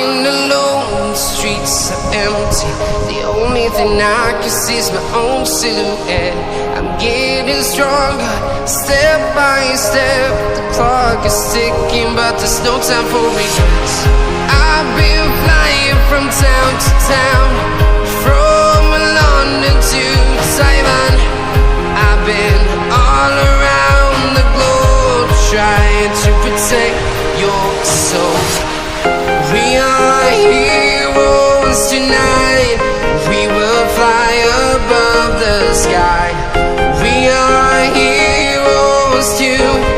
Walking alone, the streets are empty. The only thing I can see is my own silhouette. I'm getting stronger, step by step. The clock is ticking, but there's no time for regrets. I've been flying from town to town, from London to Taiwan. I've been all around the globe, trying to protect your soul. We are heroes tonight. We will fly above the sky. We are heroes tonight.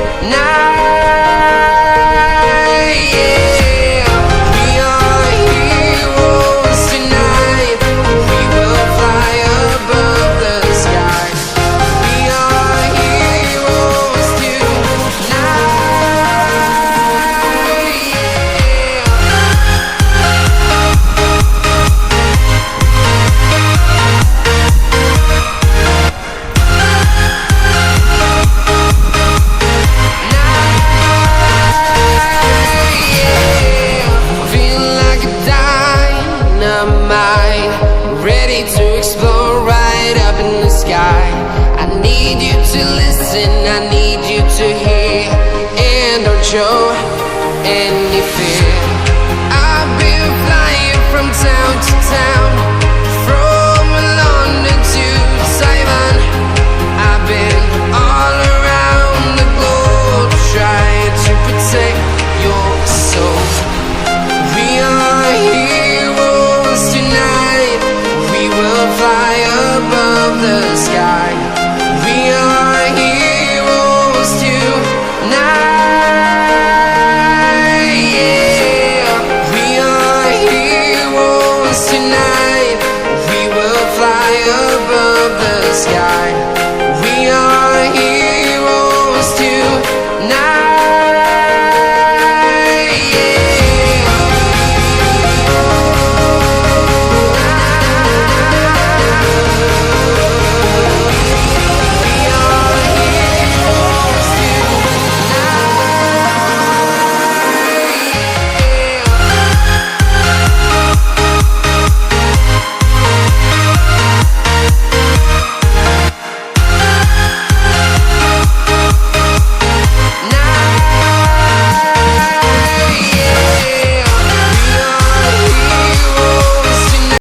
Yeah. We are heroes tonight. We will fly above the sky. We are heroes tonight. Ready to explore right up in the sky. I need you to listen